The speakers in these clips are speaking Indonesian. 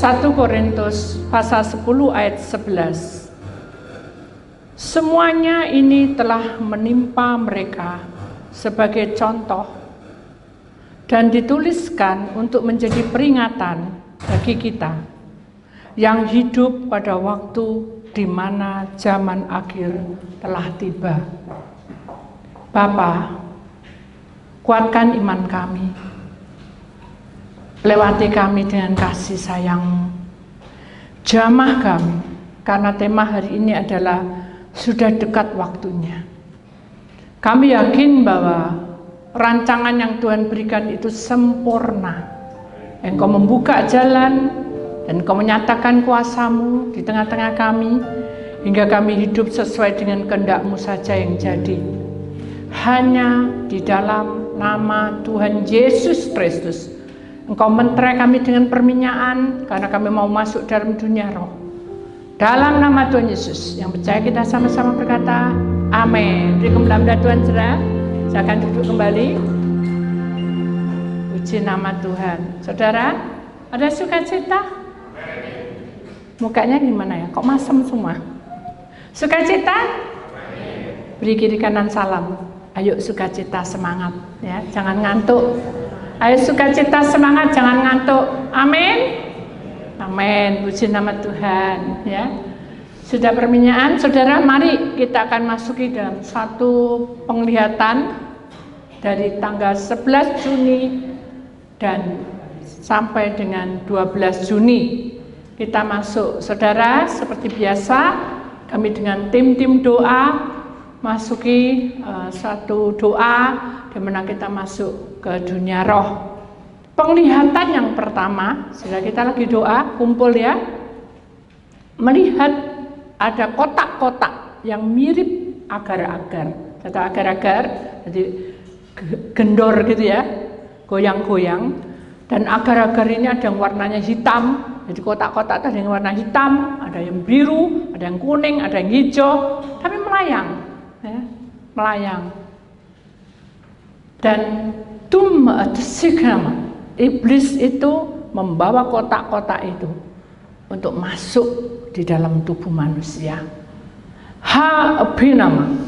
1 Korintus pasal 10 ayat 11. Semuanya ini telah menimpa mereka sebagai contoh dan dituliskan untuk menjadi peringatan bagi kita yang hidup pada waktu di mana zaman akhir telah tiba. Bapa, kuatkan iman kami, lewati kami dengan kasih sayang-Mu, jamah kami, karena tema hari ini adalah sudah dekat waktunya. Kami yakin bahwa rancangan yang Tuhan berikan itu sempurna. Engkau membuka jalan dan Engkau menyatakan kuasa-Mu di tengah-tengah kami, hingga kami hidup sesuai dengan kehendak-Mu saja yang jadi. Hanya di dalam nama Tuhan Yesus Kristus Engkau menterai kami dengan perminyakan, karena kami mau masuk dalam dunia roh. Dalam nama Tuhan Yesus, yang percaya kita sama-sama berkata, amin. Beri kemuliaan Tuhan, saudara. Saya akan duduk kembali. Puji nama Tuhan. Saudara, ada sukacita? Mukanya gimana ya? Kok masem semua? Sukacita? Beri kiri kanan salam. Ayo sukacita, semangat ya, jangan ngantuk. Ayo sukacita, semangat, jangan ngantuk. Amin. Amin. Puji nama Tuhan ya. Sudah perminyakan, saudara, mari kita akan masuki dalam satu penglihatan dari tanggal 11 Juni dan sampai dengan 12 Juni. Kita masuk, saudara, seperti biasa kami dengan tim-tim doa masuki satu doa di mana kita masuk ke dunia roh. Penglihatan yang pertama, sudah kita lagi doa, kumpul ya, melihat ada kotak-kotak yang mirip agar-agar. Kata agar-agar, jadi gendor gitu ya, goyang-goyang. Dan agar-agar ini ada yang warnanya hitam, jadi kotak-kotak ada yang warna hitam, ada yang biru, ada yang kuning, ada yang hijau, tapi melayang, ya, melayang. Dan iblis itu membawa kotak-kotak itu untuk masuk di dalam tubuh manusia.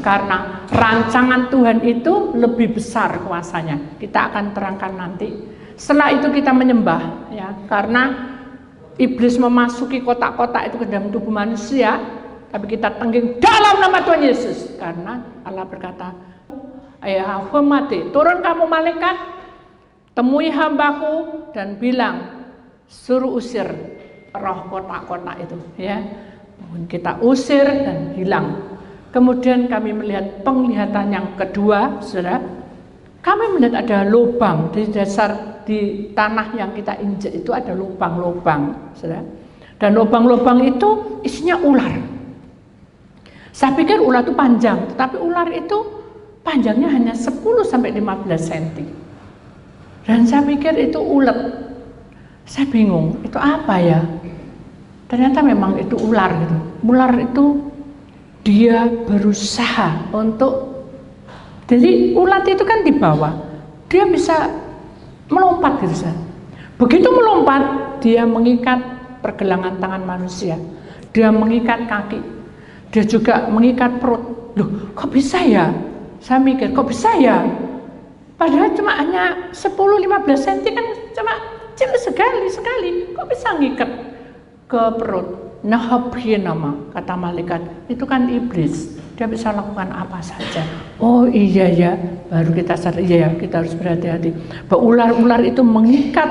Karena rancangan Tuhan itu lebih besar kuasanya. Kita akan terangkan nanti. Setelah itu kita menyembah, ya, karena iblis memasuki kotak-kotak itu ke dalam tubuh manusia, tapi kita tengging dalam nama Tuhan Yesus, karena Allah berkata, turun kamu malaikat, temui hambaku dan bilang, suruh usir roh kotak-kotak itu, ya. Kita usir dan hilang. Kemudian kami melihat penglihatan yang kedua, saudara. Kami melihat ada lubang di dasar, di tanah yang kita injak itu ada lubang-lubang, saudara. Dan lubang-lubang itu isinya ular. Saya pikir ular itu panjang, tetapi ular itu panjangnya hanya 10 sampai 15 cm. Dan saya pikir itu ulet. Saya bingung, itu apa ya? Ternyata memang itu ular gitu. Ular itu dia berusaha untuk, jadi ulat itu kan di bawah, dia bisa melompat gitu. Begitu melompat, dia mengikat pergelangan tangan manusia, dia mengikat kaki, dia juga mengikat perut. Loh, kok bisa ya? Saya mikir, kok bisa ya? Padahal cuma hanya 10-15 cm kan, cuma kecil sekali, kok bisa ngikat ke perut? Nama kata malaikat, itu kan iblis, dia bisa lakukan apa saja. Oh iya ya, baru kita sadar, iya ya, kita harus berhati-hati bahwa ular-ular itu mengikat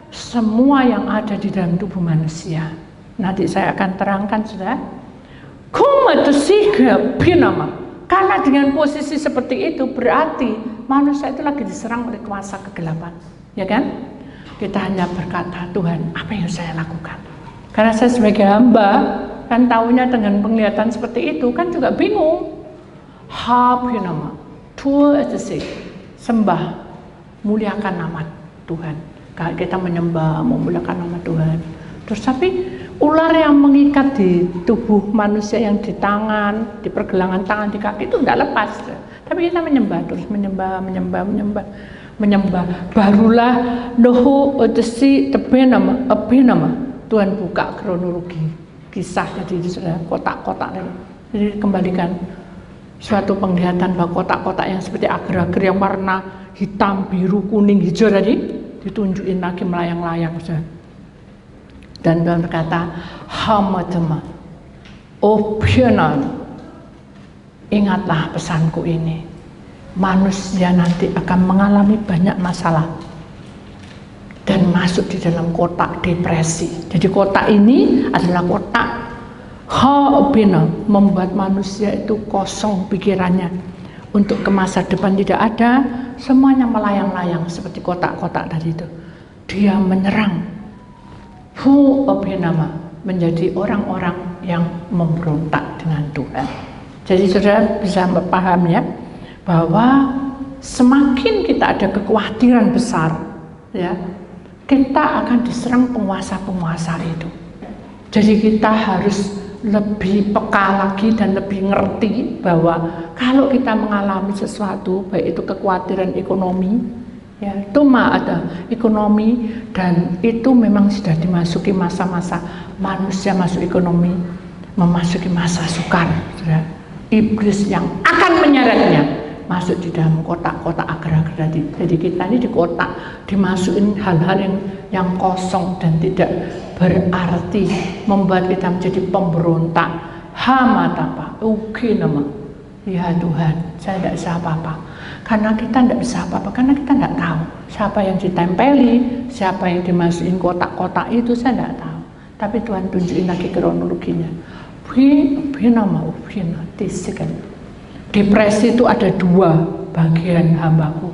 semua yang ada di dalam tubuh manusia. Nanti saya akan terangkan, sudah. Karena dengan posisi seperti itu berarti manusia itu lagi diserang oleh kuasa kegelapan, ya kan? Kita hanya berkata, Tuhan, apa yang saya lakukan? Karena saya sebagai hamba kan tahunya dengan penglihatan seperti itu kan juga bingung. Sembah, muliakan nama Tuhan. Kalau kita menyembah, memuliakan nama Tuhan. Terus tapi ular yang mengikat di tubuh manusia, yang di tangan, di pergelangan tangan, di kaki itu tidak lepas. Tapi kita menyembah terus, menyembah. Barulah noho otesi tebenama. Tuhan buka kronologi kisah, jadi sudah kotak-kotak. Jadi kembalikan suatu penglihatan bahwa kotak-kotak yang seperti agar-agar yang warna hitam, biru, kuning, hijau tadi ditunjukin lagi melayang-layang. Dan Tuhan berkata, Hamadema, oh Pionan, ingatlah pesanku ini. Manusia nanti akan mengalami banyak masalah dan masuk di dalam kotak depresi. Jadi kotak ini adalah kotak Haobina, membuat manusia itu kosong pikirannya. Untuk ke masa depan tidak ada, semuanya melayang-layang seperti kotak-kotak tadi itu. Dia menyerang Huobinama, menjadi orang-orang yang memberontak dengan Tuhan. Jadi saudara bisa paham ya, bahwa semakin kita ada kekhawatiran besar, ya, kita akan diserang penguasa-penguasa itu. Jadi kita harus lebih peka lagi dan lebih ngerti bahwa kalau kita mengalami sesuatu, baik itu kekhawatiran ekonomi, ya, itu ada ekonomi, dan itu memang sudah dimasuki masa-masa manusia masuk ekonomi, memasuki masa sukar, saudara. Iblis yang akan menyeretnya masuk di dalam kotak-kotak agar-agar tadi. Jadi kita ini di kotak, dimasukin hal-hal yang kosong dan tidak berarti, membuat kita menjadi pemberontak. Hamatapa, oke nama. Ya Tuhan, saya tidak bisa apa-apa. Karena kita tidak bisa apa-apa, karena kita tidak tahu siapa yang ditempeli, siapa yang dimasukin kotak-kotak itu, saya tidak tahu. Tapi Tuhan tunjukin lagi kronologinya. Depresi itu ada dua bagian hambaku.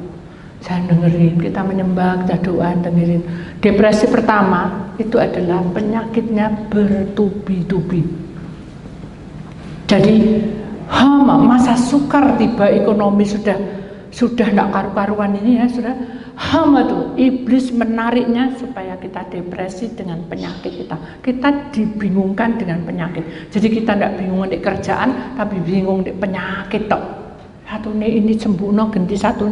Saya dengerin, kita menyembah, kita doa, dengerin. Depresi pertama itu adalah penyakitnya bertubi-tubi. Jadi masa sukar tiba, ekonomi sudah tidak karu-karuan ini ya, sudah tuh iblis menariknya supaya kita depresi dengan penyakit kita dibingungkan dengan penyakit. Jadi kita tidak bingung di kerjaan, tapi bingung di penyakit tok. Satu ini sembuhno ganti satu.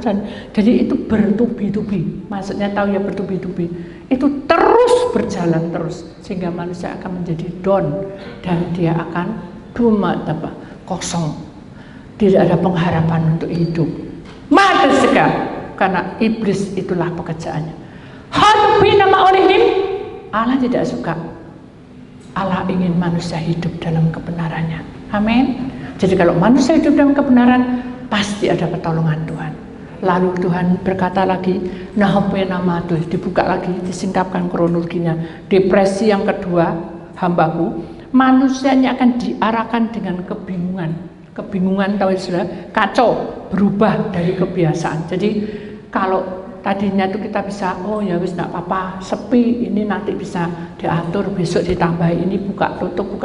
Jadi itu bertubi-tubi, maksudnya tahu ya, bertubi-tubi itu terus berjalan terus, sehingga manusia akan menjadi down dan dia akan kosong, tidak ada pengharapan untuk hidup. Mati sekali, karena iblis itulah pekerjaannya. Hadbi nama olehim, Allah tidak suka. Allah ingin manusia hidup dalam kebenarannya. Amin. Jadi kalau manusia hidup dalam kebenaran, pasti ada pertolongan Tuhan. Lalu Tuhan berkata lagi, Nahope nama Tuhan, dibuka lagi, disingkapkan kronologinya. Depresi yang kedua, hambaku, manusianya akan diarahkan dengan kebingungan. Kebingungan, tahu sudah, kacau, berubah dari kebiasaan. Jadi kalau tadinya itu kita bisa, oh ya wis enggak apa-apa, sepi, ini nanti bisa diatur, besok ditambah ini, buka tutup.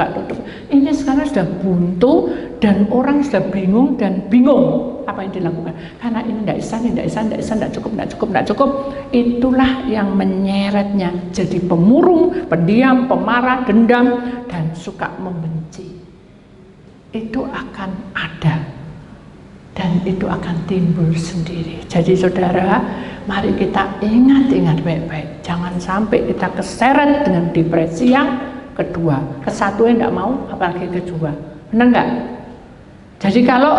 Ini sekarang sudah buntu dan orang sudah bingung apa yang dilakukan. Karena ini enggak cukup. Itulah yang menyeretnya jadi pemurung, pendiam, pemarah, dendam, dan suka membenci. Itu akan ada dan itu akan timbul sendiri. Jadi saudara, mari kita ingat baik-baik, jangan sampai kita keseret dengan depresi yang kedua. Kesatu yang tidak mau, apalagi kedua. Benar nggak? Jadi kalau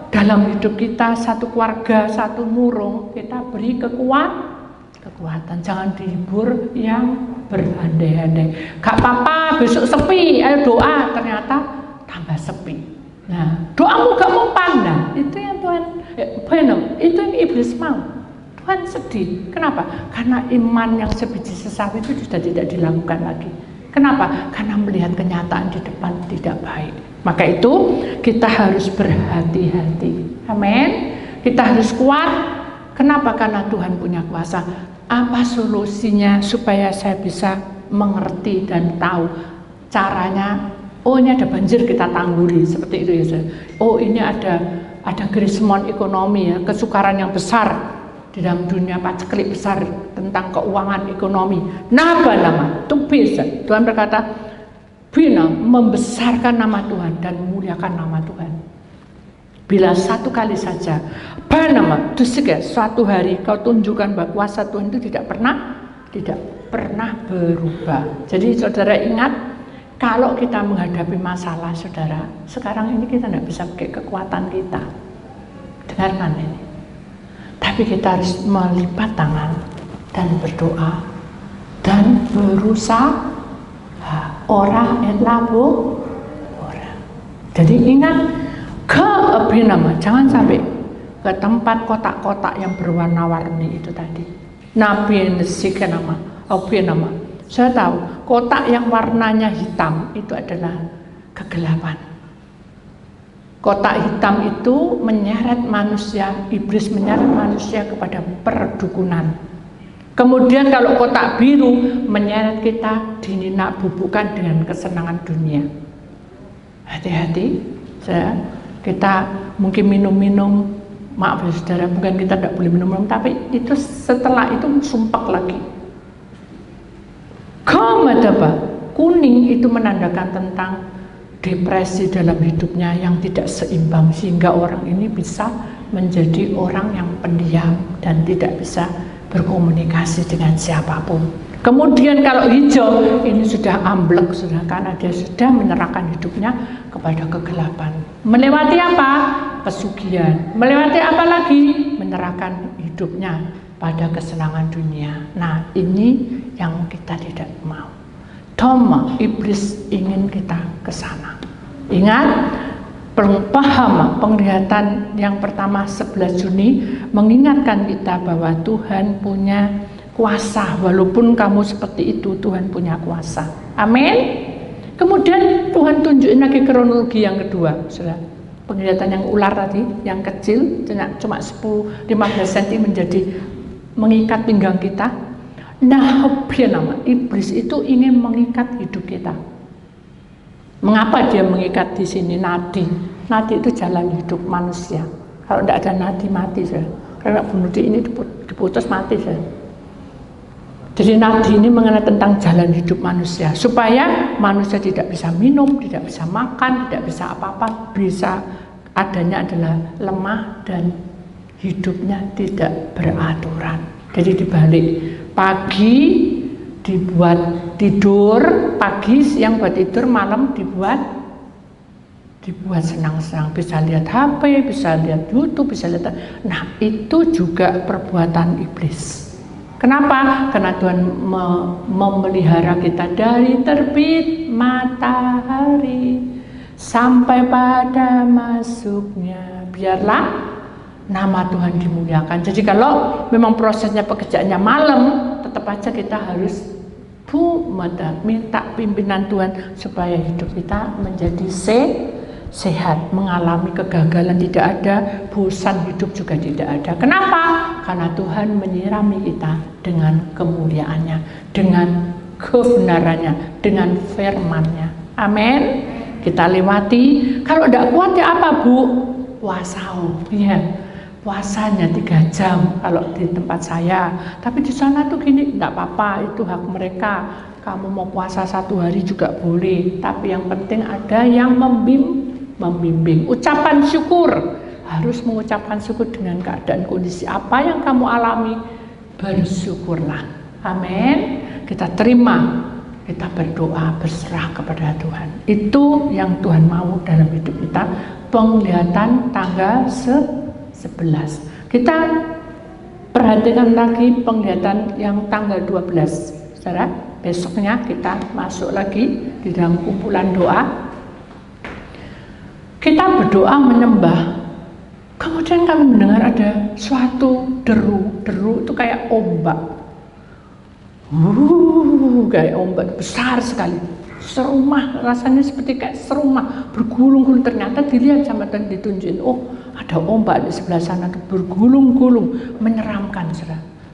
dalam hidup kita satu keluarga, satu murung, kita beri kekuatan. Jangan dihibur yang berandai-andai. Gak apa-apa, besok sepi, ayo doa, ternyata tambah sepi. Nah, doamu gak mempan. Nah, itu yang Tuhan itu yang iblis mau. Tuhan sedih. Kenapa? Karena iman yang sebiji sesawi itu sudah tidak dilakukan lagi. Kenapa? Karena melihat kenyataan di depan tidak baik. Maka itu kita harus berhati-hati. Amin. Kita harus kuat. Kenapa? Karena Tuhan punya kuasa. Apa solusinya supaya saya bisa mengerti dan tahu caranya? Oh, ini ada banjir, kita tangguli, seperti itu ya. Oh, ini ada krismon ekonomi ya, kesukaran yang besar di dalam dunia, paceklik besar tentang keuangan ekonomi. Nama itu bisa. Tuhan berkata, bina membesarkan nama Tuhan dan memuliakan nama Tuhan. Bila satu kali saja, suatu hari kau tunjukkan bahwa kuasa Tuhan itu tidak pernah pernah berubah. Jadi saudara ingat, kalau kita menghadapi masalah saudara, sekarang ini kita tidak bisa pakai kekuatan kita. Dengarkan ini. Tapi kita harus melipat tangan dan berdoa dan berusaha. Ora et labo ora. Jadi ingat, ke Abinama, jangan sampai ke tempat kotak-kotak yang berwarna-warni itu tadi. Nabi Nesikenama, Abinama. Saya tahu kotak yang warnanya hitam itu adalah kegelapan. Kotak hitam itu menyeret manusia, iblis menyeret manusia kepada perdukunan. Kemudian kalau kotak biru menyeret kita dininak bubukan dengan kesenangan dunia. Hati-hati, kita mungkin minum-minum, maaf ya saudara, bukan kita tidak boleh minum-minum, tapi itu setelah itu sumpek lagi. Kamadaba, kuning itu menandakan tentang depresi dalam hidupnya yang tidak seimbang, sehingga orang ini bisa menjadi orang yang pendiam dan tidak bisa berkomunikasi dengan siapapun. Kemudian kalau hijau, ini sudah amblek, sudah, karena dia sudah menyerahkan hidupnya kepada kegelapan. Melewati apa? Pesugihan. Melewati apa lagi? Menyerahkan hidupnya pada kesenangan dunia. Nah, ini yang kita tidak mau. Dhamma, iblis ingin kita ke sana. Ingat, paham, penglihatan yang pertama 11 Juni mengingatkan kita bahwa Tuhan punya kuasa. Walaupun kamu seperti itu, Tuhan punya kuasa. Amin. Kemudian Tuhan tunjukin lagi kronologi yang kedua, saudara. Penglihatan yang ular tadi, yang kecil, cuma 10-15 cm menjadi mengikat pinggang kita. Nah, nama iblis itu ingin mengikat hidup kita. Mengapa dia mengikat di sini? Nadi. Nadi itu jalan hidup manusia. Kalau tidak ada nadi, mati saya. Kalau bunuh diri ini diputus, mati saya. Jadi nadi ini mengenai tentang jalan hidup manusia, supaya manusia tidak bisa minum, tidak bisa makan, tidak bisa apa-apa, bisa adanya adalah lemah dan hidupnya tidak beraturan. Jadi dibalik, pagi dibuat tidur, pagi siang buat tidur, malam dibuat senang-senang, bisa lihat HP, bisa lihat YouTube, bisa lihat. Nah, itu juga perbuatan iblis. Kenapa? Karena Tuhan memelihara kita dari terbit matahari sampai pada masuknya. Biarlah nama Tuhan dimuliakan. Jadi kalau memang prosesnya pekerjaannya malam, tetap aja kita harus minta pimpinan Tuhan supaya hidup kita menjadi sehat, mengalami kegagalan tidak ada, bosan hidup juga tidak ada. Kenapa? Karena Tuhan menyirami kita dengan kemuliaannya, dengan kebenarannya, dengan firman-Nya. Amin. Kita lewati. Kalau tidak kuat ya apa, Bu? Puasa. Ya, puasanya 3 jam kalau di tempat saya. Tapi di sana tuh gini, tidak apa-apa, itu hak mereka. Kamu mau puasa 1 hari juga boleh. Tapi yang penting ada yang membimbing. Ucapan syukur, harus mengucapkan syukur dengan keadaan kondisi apa yang kamu alami, bersyukurlah. Amin. Kita terima, kita berdoa, berserah kepada Tuhan. Itu yang Tuhan mau dalam hidup kita. Penglihatan tanggal 11. Kita perhatikan lagi penglihatan yang tanggal 12. Saudara, besoknya kita masuk lagi di dalam kumpulan doa. Kita berdoa menyembah, kemudian kami mendengar ada suatu deru itu kayak ombak, kayak ombak besar sekali, serumah, rasanya seperti kayak serumah, bergulung-gulung. Ternyata dilihat sama dan ditunjukin, oh ada ombak di sebelah sana, bergulung-gulung, menyeramkan.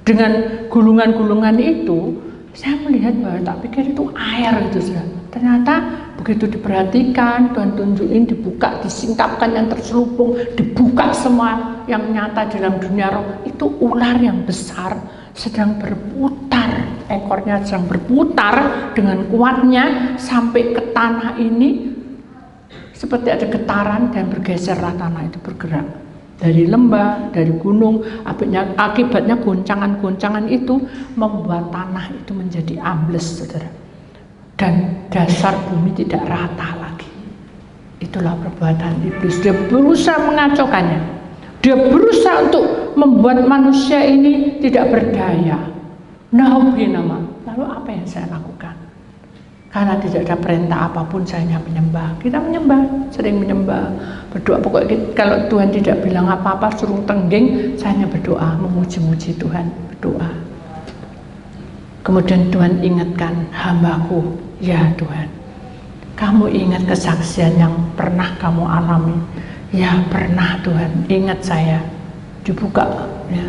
Dengan gulungan-gulungan itu, saya melihat bahwa tak pikir itu air itu. Ternyata begitu diperhatikan, Tuhan tunjukin, dibuka, disingkapkan yang terselubung, dibuka semua yang nyata dalam dunia roh. Itu ular yang besar sedang berputar, ekornya sedang berputar dengan kuatnya sampai ke tanah ini, seperti ada getaran dan bergeserlah tanah itu bergerak. dari lembah, dari gunung. Akibatnya goncangan-goncangan itu membuat tanah itu menjadi ambles, saudara. Dan dasar bumi tidak rata lagi. Itulah perbuatan iblis. Dia berusaha mengacaukannya. Dia berusaha untuk membuat manusia ini tidak berdaya. Nama. Lalu apa yang saya lakukan? Karena tidak ada perintah apapun, saya hanya menyembah. Kita menyembah, sering menyembah, berdoa. Pokoknya kalau Tuhan tidak bilang apa-apa, suruh tengging, saya hanya berdoa, memuji-muji Tuhan, berdoa. Kemudian Tuhan ingatkan, hambaku, ya Tuhan, kamu ingat kesaksian yang pernah kamu alami? Ya pernah Tuhan, ingat saya. Dibuka, ya.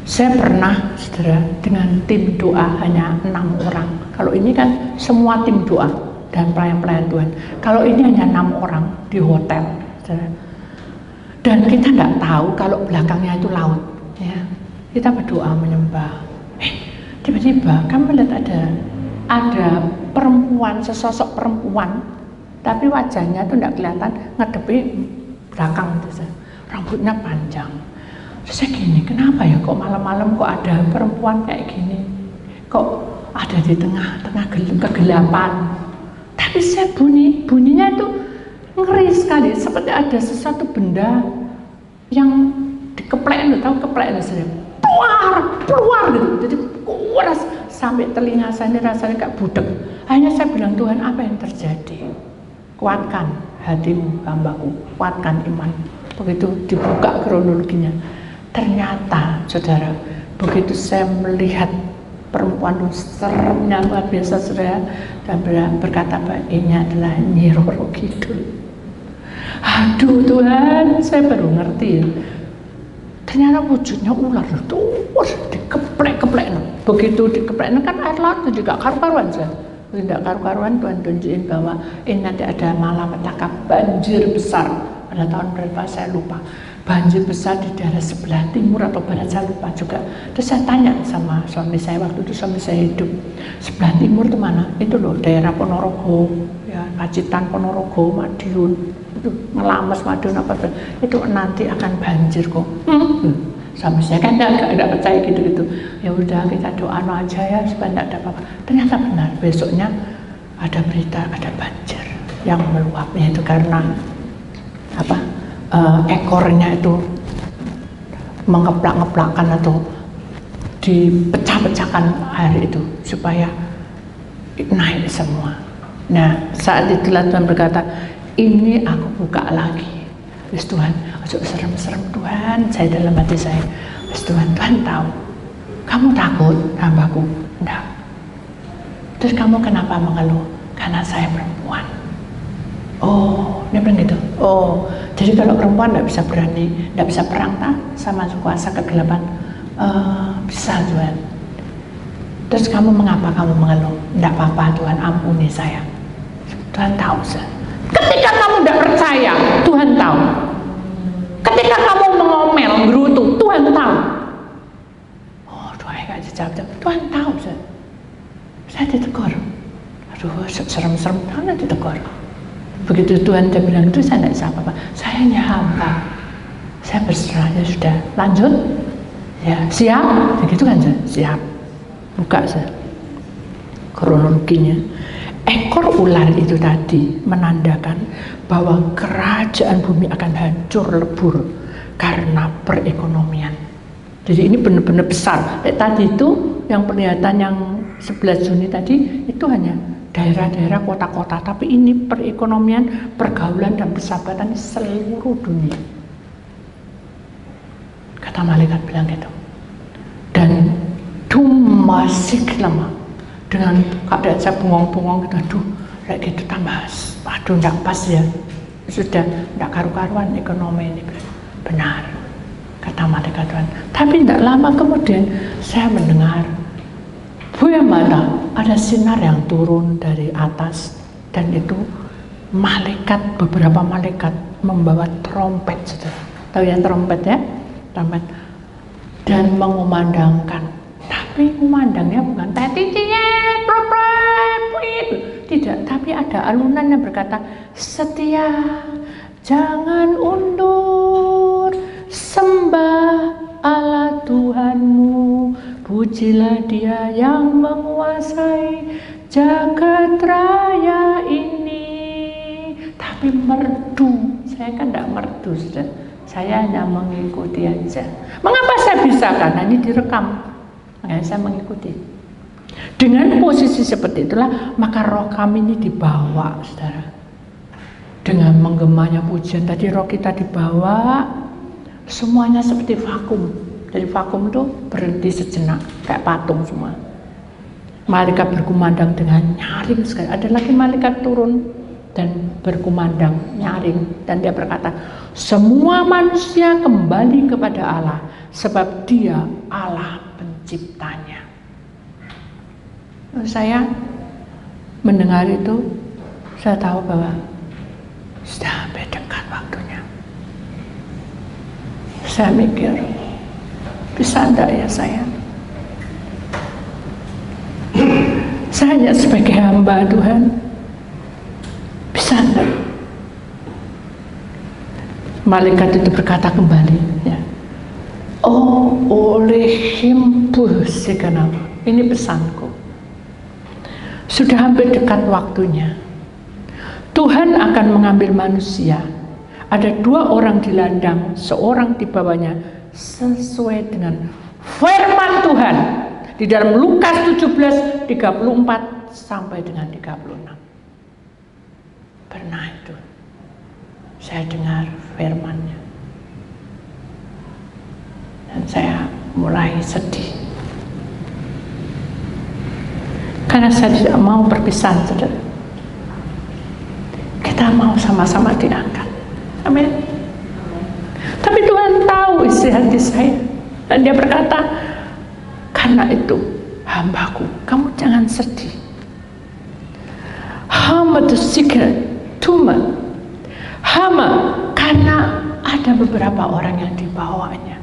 Saya pernah, saudara, dengan tim doa hanya 6 orang. Kalau ini kan semua tim doa dan pelayan-pelayan Tuhan. Kalau ini hanya 6 orang di hotel, saudara. Dan kita tidak tahu kalau belakangnya itu laut. Ya. Kita berdoa menyembah. Tiba-tiba kami lihat ada perempuan, sesosok perempuan, tapi wajahnya itu tidak kelihatan, ngadepi belakang itu, rambutnya panjang. Terus saya gini, kenapa ya kok malam-malam kok ada perempuan kayak gini, kok ada di tengah-tengah kegelapan. Tapi saya bunyinya itu ngeri sekali, seperti ada sesuatu benda yang dikeplek, tahu keplek saya, keluar gitu, jadi kuras sampai telinga saya ini rasanya kayak budek. Hanya saya bilang, Tuhan, apa yang terjadi? Kuatkan hatimu, hambaku, kuatkan iman. Begitu dibuka kronologinya, ternyata saudara, begitu saya melihat perempuan itu seremnya luar biasa, saudara, dan berkata, ini adalah Nyi Roro Kidul. Aduh Tuhan, saya baru ngerti, ternyata wujudnya ular tuh, dikeplek-keplek. Begitu dikeplek kan air laut itu juga karu-karuan, saudara. Tidak karu-karuan, Tuhan tunjukin bahwa ini nanti ada malapetaka banjir besar. Pada tahun berapa saya lupa, banjir besar di daerah sebelah timur atau barat saya lupa juga. Terus saya tanya sama suami saya, waktu itu suami saya hidup, sebelah timur itu mana? Itu loh daerah Ponorogo, ya, Pacitan, Ponorogo, Madiun, itu Ngelames, Madiun apa itu nanti akan banjir kok. Suami saya kan tidak percaya gitu-gitu. Ya udah kita doa aja ya supaya tidak ada apa-apa. Ternyata benar, besoknya ada berita ada banjir yang meluap, itu karena ekornya itu mengeplak-ngeplakkan atau dipecah-pecahkan air itu supaya naik semua. Nah saat itulah Tuhan berkata, ini aku buka lagi. Wis Tuhan, ojo serem-serem Tuhan, saya dalam hati saya. Wis Tuhan tahu. Kamu takut hambaku? Enggak. Terus kamu kenapa mengeluh? Karena saya perempuan. Oh, dia bilang gitu. Oh, jadi kalau perempuan tidak bisa berani, tidak bisa perang sama kuasa kegelapan. Bisa Tuhan. Terus kamu mengapa kamu mengeluh? Tidak apa-apa Tuhan, ampuni saya. Tuhan tahu saya. Ketika kamu tidak percaya, Tuhan tahu. Ketika kamu mengomel, gerutu, Tuhan tahu. Oh, doa gak dijawab. Tuhan tahu saya ditegur. Aduh, serem-serem, Tuhan ditegur. Begitu Tuhan dia bilang itu, saya tidak bisa apa-apa. Saya hanya hamba. Saya berserah, ya sudah. Lanjut. Ya, siap. Begitu kan, siap. Buka saya kronologinya. Ekor ular itu tadi menandakan bahwa kerajaan bumi akan hancur lebur karena perekonomian. Jadi ini benar-benar besar. Tadi itu yang penglihatan yang 11 Juni tadi itu hanya daerah-daerah kota-kota, tapi ini perekonomian, pergaulan dan persahabatan seluruh dunia. Kata malaikat bilang gitu. Dan masih lama dengan keadaan saya bengong-bengong gitu, aduh kayak gitu tambah, aduh enggak pas ya, sudah enggak karu-karuan ekonomi ini. Benar kata malaikat Tuhan. Tapi enggak lama kemudian saya mendengar bagaimana ada sinar yang turun dari atas, dan itu malaikat, beberapa malaikat membawa trompet, saudara. Tahu yang trompet ya? Trompet. Dan mengumandangkan. Tapi memandangnya bukan tidak, tapi ada alunan yang berkata, setia, jangan undur, Sembah Allah Tuhanmu, pujilah Dia yang menguasai jagat raya ini. Tapi merdu, saya kan tidak merdu, sudah. Saya hanya mengikuti aja. Mengapa saya bisa? Karena ini direkam, makanya saya mengikuti. Dengan posisi seperti itulah, maka roh kami ini dibawa, saudara. Dengan menggemanya pujian, tadi roh kita dibawa, semuanya seperti vakum. Dari vakum itu berhenti sejenak, kayak patung semua. Malaikat berkumandang dengan nyaring sekali. Ada lagi malaikat turun dan berkumandang nyaring, dan dia berkata, semua manusia kembali kepada Allah, sebab Dia Allah penciptanya. Saya mendengar itu, saya tahu bahwa sudah sampai dekat waktunya. Saya mikir, bisa enggak ya saya? Saya hanya sebagai hamba Tuhan, bisa enggak? Malaikat itu berkata kembali, ya. Oh, oleh himpus ini pesanku. Sudah hampir dekat waktunya. Tuhan akan mengambil manusia. Ada 2 orang di ladang, seorang di bawahnya, sesuai dengan firman Tuhan di dalam Lukas 17, 34 sampai dengan 36. Pernah itu saya dengar firman-Nya dan saya mulai sedih karena saya tidak mau perpisahan, saudara. Kita mau sama-sama diangkat. Amin. Tapi Tuhan tahu isi hati saya, dan Dia berkata, karena itu hambaku, kamu jangan sedih. Hamba itu secret tuman. Hamba karena ada beberapa orang yang dibawanya.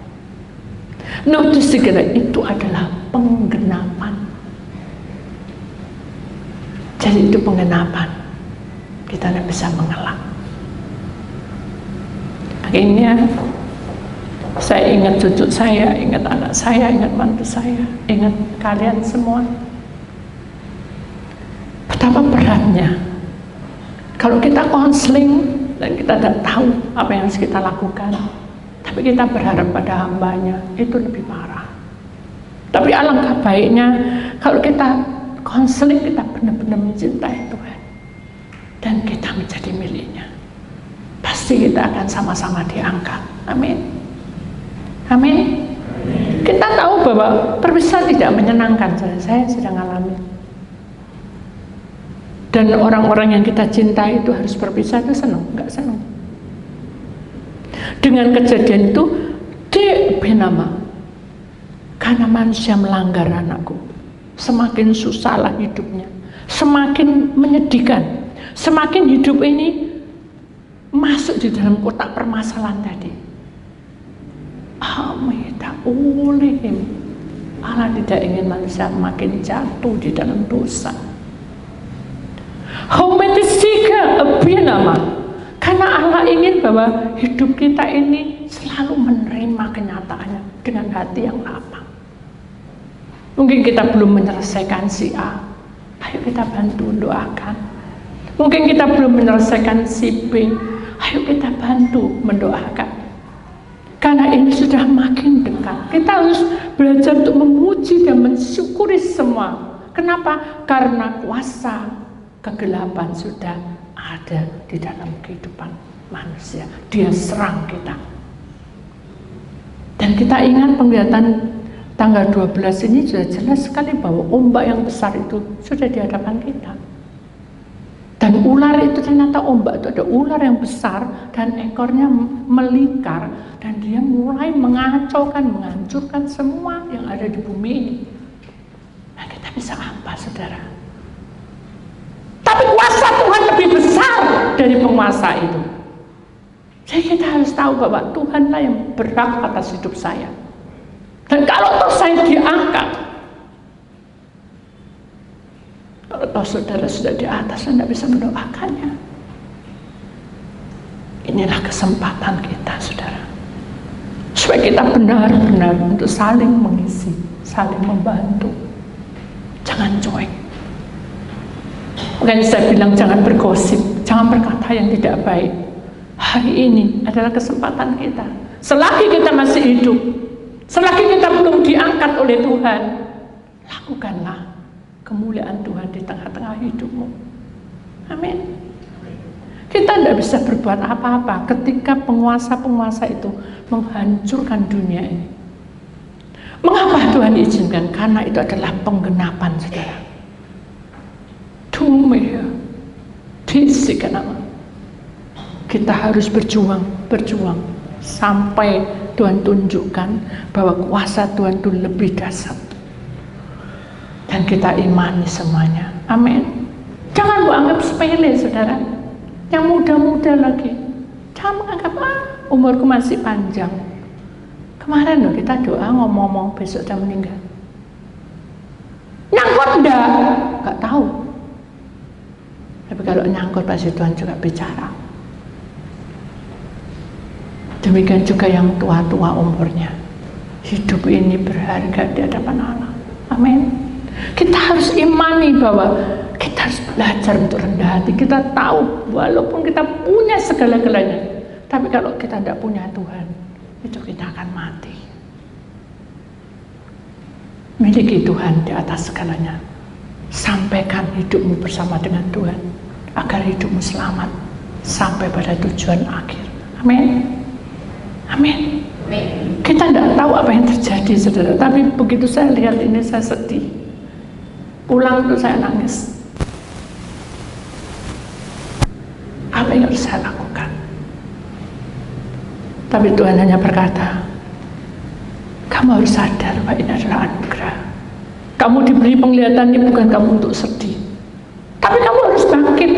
Notice itu adalah penggenapan. Jadi itu penggenapan. Kita tidak bisa mengelak. Akhirnya saya ingat cucu saya, ingat anak saya, ingat mantu saya, ingat kalian semua. Betapa beratnya kalau kita konseling dan kita tidak tahu apa yang harus kita lakukan, tapi kita berharap pada hambanya, itu lebih parah. Tapi alangkah baiknya kalau kita konseling, kita benar-benar mencintai Tuhan dan kita menjadi miliknya. Pasti kita akan sama-sama diangkat. Amin. Amin. Kita tahu bahwa perpisahan tidak menyenangkan. Saya sedang alami. Dan orang-orang yang kita cintai itu harus berpisah, itu senang, enggak senang. Dengan kejadian itu, benama, karena manusia melanggar anakku, semakin susahlah hidupnya, semakin menyedihkan, semakin hidup ini masuk di dalam kotak permasalahan tadi. Allah tidak ingin manusia makin jatuh di dalam dosa. Karena Allah ingin bahwa hidup kita ini selalu menerima kenyataannya dengan hati yang lapang. Mungkin kita belum menyelesaikan si A, ayo kita bantu doakan. Mungkin kita belum menyelesaikan si B, ayo kita bantu mendoakan. Karena ini sudah makin dekat. Kita harus belajar untuk memuji dan mensyukuri semua. Kenapa? Karena kuasa kegelapan sudah ada di dalam kehidupan manusia. Dia serang kita. Dan kita ingat penglihatan tanggal 12 ini sudah jelas sekali bahwa ombak yang besar itu sudah di hadapan kita. Dan ular itu ternyata ombak itu ada ular yang besar dan ekornya melingkar dan dia mulai mengacaukan, menghancurkan semua yang ada di bumi ini. Nah, kita bisa apa, saudara? Tapi kuasa Tuhan lebih besar dari penguasa itu. Jadi kita harus tahu bahwa Tuhanlah yang berhak atas hidup saya. Dan kalau toh saya diangkat, kalau toh saudara sudah di atas, Anda bisa mendoakannya. Inilah kesempatan kita, saudara. supaya kita benar-benar untuk saling mengisi, saling membantu. Jangan cuek. Makanya saya bilang jangan bergosip, jangan berkata yang tidak baik. Hari ini adalah kesempatan kita. Selagi kita masih hidup, selagi kita belum diangkat oleh Tuhan, lakukanlah kemuliaan Tuhan di tengah-tengah hidupmu. Amin. Kita tidak bisa berbuat apa-apa ketika penguasa-penguasa itu menghancurkan dunia ini. Mengapa Tuhan izinkan? Karena itu adalah penggenapan, saudara. Kita harus berjuang sampai Tuhan tunjukkan bahwa kuasa Tuhan itu lebih dahsyat. Dan kita imani semuanya. Amin. Jangan anggap sepele, saudara. Yang muda-muda lagi, jangan menganggap umurku masih panjang. Kemarin loh kita doa ngomong-ngomong besok dia meninggal. Nyangkut enggak? Enggak tahu. Tapi kalau nyangkut pasti Tuhan juga bicara. Demikian juga yang tua-tua umurnya. Hidup ini berharga di hadapan Allah. Amin. Kita harus imani bahwa kita harus belajar untuk rendah hati. Kita tahu walaupun kita punya segala-galanya, tapi kalau kita tidak punya Tuhan, itu kita akan mati. Miliki Tuhan di atas segalanya. Sampaikan hidupmu bersama dengan Tuhan agar hidupmu selamat sampai pada tujuan akhir. Amin. Amin. Kita tidak tahu apa yang terjadi, saudara. Tapi begitu saya lihat ini saya sedih. Pulang itu saya nangis. Apa yang harus saya lakukan? Tapi Tuhan hanya berkata, kamu harus sadar bahwa ini adalah anugerah. Kamu diberi penglihatan ini bukan kamu untuk sedih, tapi kamu harus bangkit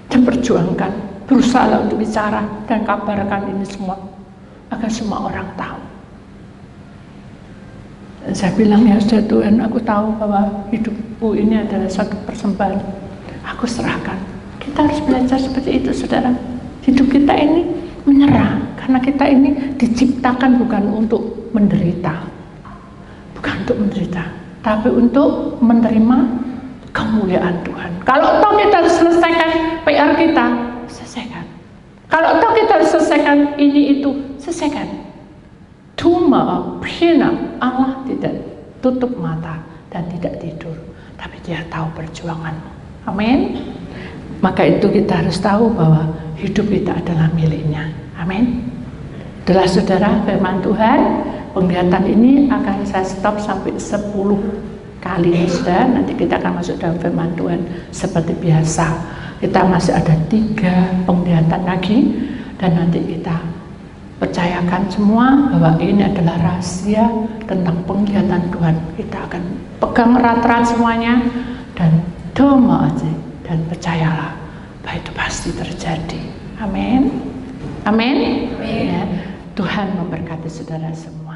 dan perjuangkan, berusaha untuk bicara dan kabarkan ini semua agar semua orang tahu. Dan saya bilang, ya sudah Tuhan, aku tahu bahwa hidupku ini adalah satu persembahan. Aku serahkan. Kita harus belajar seperti itu, saudara. Hidup kita ini menyerah, karena kita ini diciptakan bukan untuk menderita, tapi untuk menerima kemuliaan Tuhan. Kalau toh kita selesaikan PR kita, selesaikan. Kalau toh kita selesaikan ini itu, selesaikan. Cuma Allah tidak tutup mata dan tidak tidur, tapi Dia tahu perjuanganmu. Amin. Maka itu kita harus tahu bahwa hidup kita adalah miliknya. Amin. Itulah saudara firman Tuhan. Penglihatan ini akan saya stop sampai 10 kali, saudara. Nanti kita akan masuk dalam firman Tuhan seperti biasa. Kita masih ada 3 penglihatan lagi, dan nanti kita percayakan semua bahwa ini adalah rahasia tentang penglihatan Tuhan. Kita akan pegang erat-erat semuanya dan doa aja, dan percayalah bahwa itu pasti terjadi. Amin. Amin. Ya. Tuhan memberkati saudara semua.